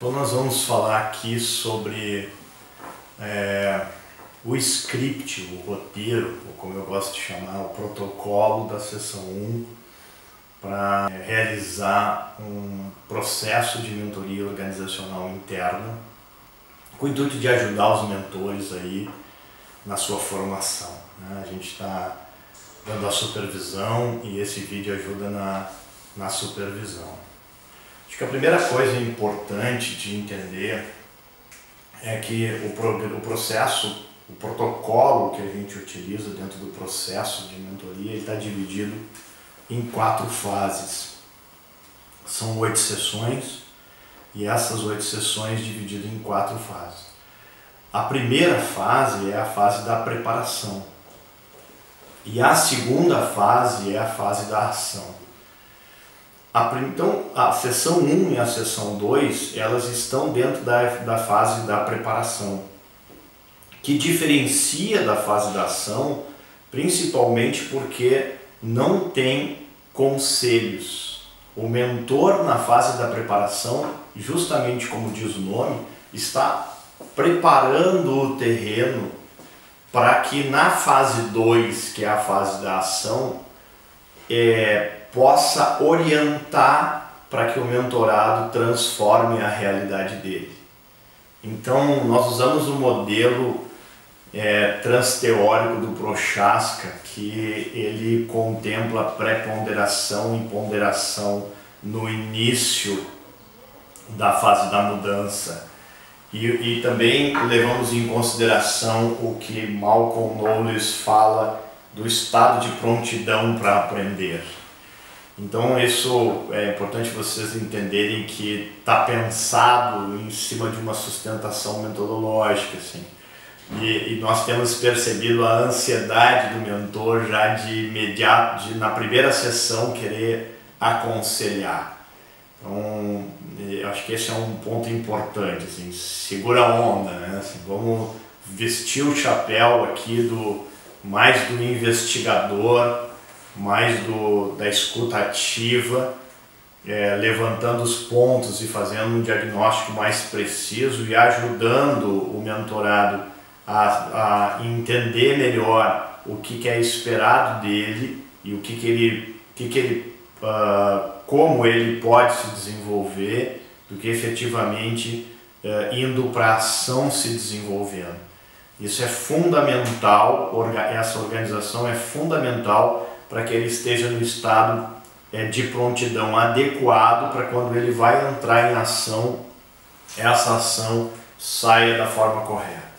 Então nós vamos falar aqui sobre o script, o roteiro, ou como eu gosto de chamar, o protocolo da sessão 1 para realizar um processo de mentoria organizacional interna com o intuito de ajudar os mentores aí na sua formação, né? A gente está dando a supervisão e esse vídeo ajuda na supervisão. Acho que a primeira coisa importante de entender é que o processo, o protocolo que a gente utiliza dentro do processo de mentoria está dividido em 4 fases. São 8 sessões e essas 8 sessões divididas em 4 fases. A primeira fase é a fase da preparação e a segunda fase é a fase da ação. Então, a sessão 1 e a sessão 2, elas estão dentro da fase da preparação, que diferencia da fase da ação, principalmente porque não tem conselhos. O mentor na fase da preparação, justamente como diz o nome, está preparando o terreno para que na fase 2, que é a fase da ação, possa orientar para que o mentorado transforme a realidade dele. Então, nós usamos o modelo transteórico do Prochaska, que ele contempla pré-ponderação e ponderação no início da fase da mudança. E também levamos em consideração o que Malcolm Knowles fala do estado de prontidão para aprender. Então isso é importante vocês entenderem que está pensado em cima de uma sustentação metodológica, assim. E nós temos percebido a ansiedade do mentor já de imediato, na primeira sessão, querer aconselhar. Então, eu acho que esse é um ponto importante, assim, segura a onda, né? Assim, vamos vestir o chapéu aqui mais do investigador, mais da escuta ativa, levantando os pontos e fazendo um diagnóstico mais preciso e ajudando o mentorado a entender melhor o que é esperado dele e como ele pode se desenvolver, do que efetivamente indo para a ação se desenvolvendo. Isso é fundamental, essa organização é fundamental para que ele esteja no estado de prontidão adequado para quando ele vai entrar em ação, essa ação saia da forma correta.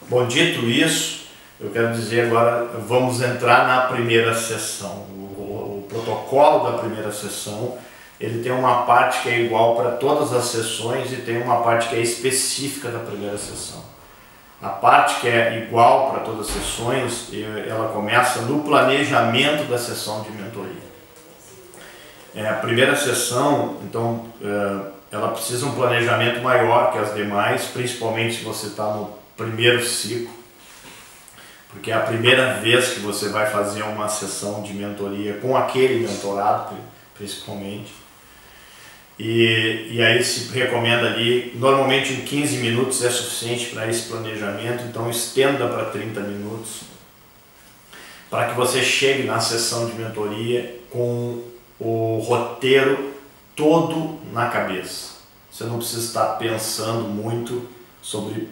Bom, dito isso, eu quero dizer agora, vamos entrar na primeira sessão. O protocolo da primeira sessão, ele tem uma parte que é igual para todas as sessões e tem uma parte que é específica da primeira sessão. A parte que é igual para todas as sessões, ela começa no planejamento da sessão de mentoria. A primeira sessão, então, ela precisa de um planejamento maior que as demais, principalmente se você está no primeiro ciclo, porque é a primeira vez que você vai fazer uma sessão de mentoria com aquele mentorado, principalmente. E aí se recomenda ali, normalmente em 15 minutos é suficiente para esse planejamento, então estenda para 30 minutos, para que você chegue na sessão de mentoria com o roteiro todo na cabeça. Você não precisa estar pensando muito sobre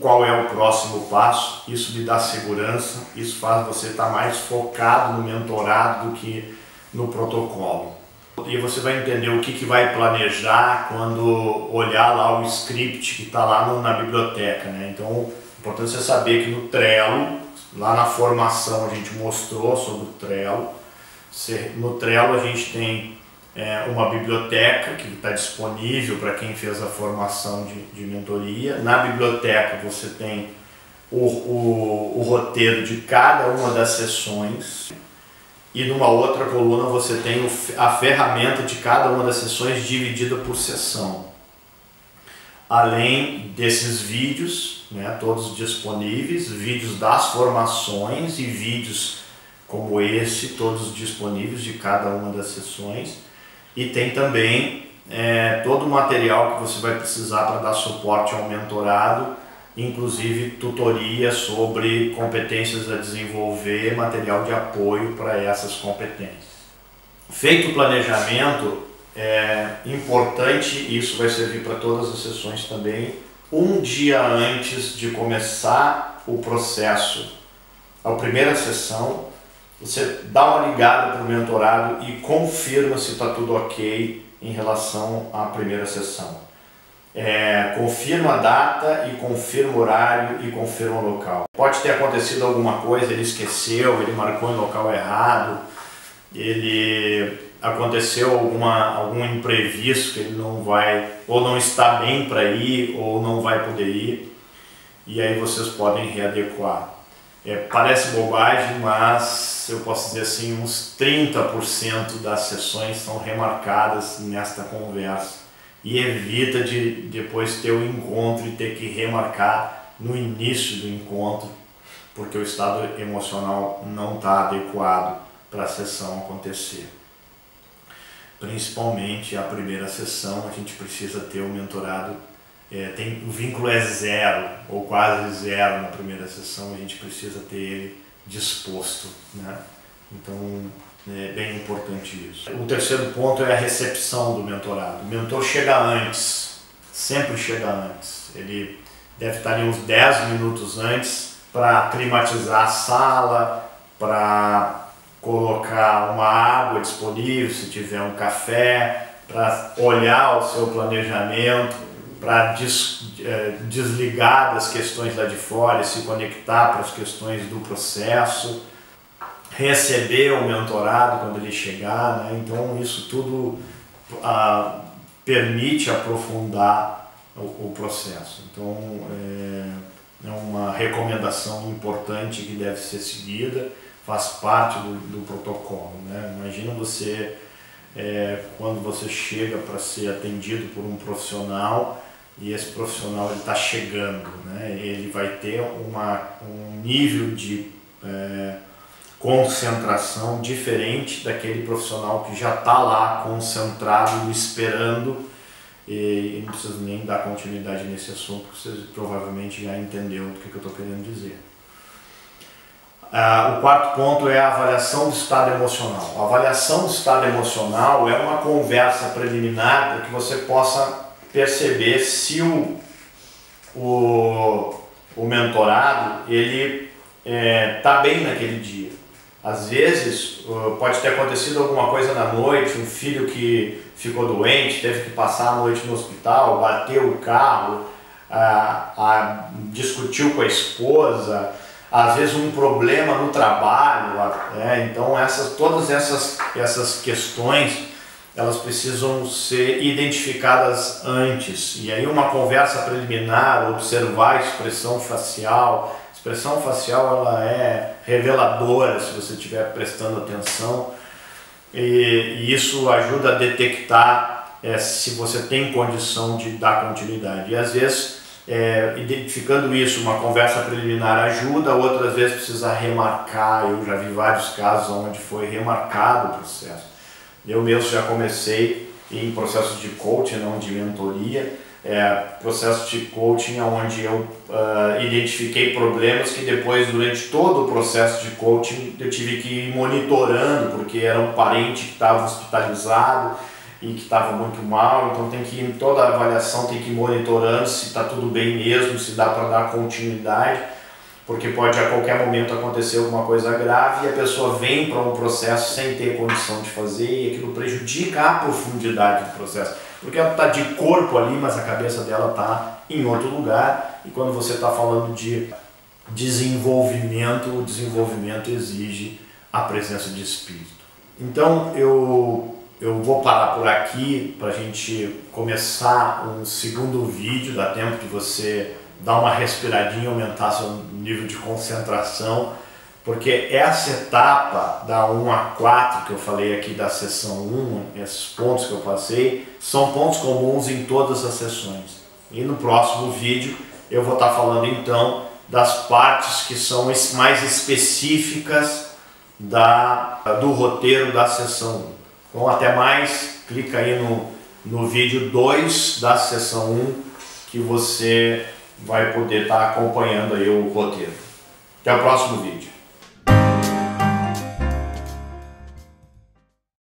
qual é o próximo passo, isso lhe dá segurança, isso faz você estar mais focado no mentorado do que no protocolo. E você vai entender o que vai planejar quando olhar lá o script que está lá na biblioteca, né? Então, é importante você saber que no Trello, lá na formação a gente mostrou sobre o Trello. No Trello a gente tem uma biblioteca que está disponível para quem fez a formação de mentoria. Na biblioteca você tem o roteiro de cada uma das sessões. E numa outra coluna você tem a ferramenta de cada uma das sessões dividida por sessão. Além desses vídeos, né, todos disponíveis, vídeos das formações e vídeos como esse, todos disponíveis de cada uma das sessões. E tem também todo o material que você vai precisar para dar suporte ao mentorado, inclusive tutoria sobre competências a desenvolver, material de apoio para essas competências. Feito o planejamento, é importante, e isso vai servir para todas as sessões também, um dia antes de começar o processo, a primeira sessão, você dá uma ligada para o mentorado e confirma se está tudo ok em relação à primeira sessão. Confirma a data e confirma o horário e confirma o local. Pode ter acontecido alguma coisa, ele esqueceu, ele marcou em local errado, aconteceu algum imprevisto que ele não vai, ou não está bem para ir, ou não vai poder ir, e aí vocês podem readequar. Parece bobagem, mas eu posso dizer assim, uns 30% das sessões são remarcadas nesta conversa. E evita de depois ter o encontro e ter que remarcar no início do encontro, porque o estado emocional não está adequado para a sessão acontecer. Principalmente a primeira sessão, a gente precisa ter o mentorado, o vínculo é zero ou quase zero na primeira sessão, a gente precisa ter ele disposto, né? Então é bem importante isso. O terceiro ponto é a recepção do mentorado. O mentor chega antes, sempre chega antes. Ele deve estar ali uns 10 minutos antes para climatizar a sala, para colocar uma água disponível, se tiver um café, para olhar o seu planejamento, para desligar das questões lá de fora e se conectar para as questões do processo, receber o mentorado quando ele chegar, né? Então isso tudo permite aprofundar o processo. Então é uma recomendação importante que deve ser seguida, faz parte do protocolo, né? Imagina você, quando você chega para ser atendido por um profissional e esse profissional está chegando, né? Ele vai ter um nível de concentração diferente daquele profissional que já está lá concentrado, esperando, e não preciso nem dar continuidade nesse assunto, porque você provavelmente já entendeu o que eu estou querendo dizer. O quarto ponto é a avaliação do estado emocional. A avaliação do estado emocional é uma conversa preliminar para que você possa perceber se o mentorado ele está bem naquele dia. Às vezes pode ter acontecido alguma coisa na noite, um filho que ficou doente, teve que passar a noite no hospital, bateu o carro, discutiu com a esposa, às vezes um problema no trabalho, então todas essas questões elas precisam ser identificadas antes, e aí uma conversa preliminar, observar a expressão facial. A expressão facial ela é reveladora se você estiver prestando atenção, e isso ajuda a detectar se você tem condição de dar continuidade. E às vezes, identificando isso, uma conversa preliminar ajuda, outras vezes precisa remarcar. Eu já vi vários casos onde foi remarcado o processo. Eu mesmo já comecei em processos de coaching, não de mentoria, processo de coaching onde eu identifiquei problemas que depois, durante todo o processo de coaching, eu tive que ir monitorando, porque era um parente que estava hospitalizado e que estava muito mal, então tem que ir em toda a avaliação, tem que ir monitorando se está tudo bem mesmo, se dá para dar continuidade, porque pode a qualquer momento acontecer alguma coisa grave e a pessoa vem para um processo sem ter condição de fazer, e aquilo prejudica a profundidade do processo. Porque ela está de corpo ali, mas a cabeça dela está em outro lugar, e quando você está falando de desenvolvimento, o desenvolvimento exige a presença de espírito. Então eu vou parar por aqui para a gente começar um segundo vídeo. Dá tempo de você dar uma respiradinha, aumentar seu nível de concentração, porque essa etapa da 1 a 4 que eu falei aqui da sessão 1, esses pontos que eu passei, são pontos comuns em todas as sessões. E no próximo vídeo eu vou estar falando então das partes que são mais específicas do roteiro da sessão 1. Então até mais, clica aí no vídeo 2 da sessão 1 que você vai poder estar acompanhando aí o roteiro. Até o próximo vídeo.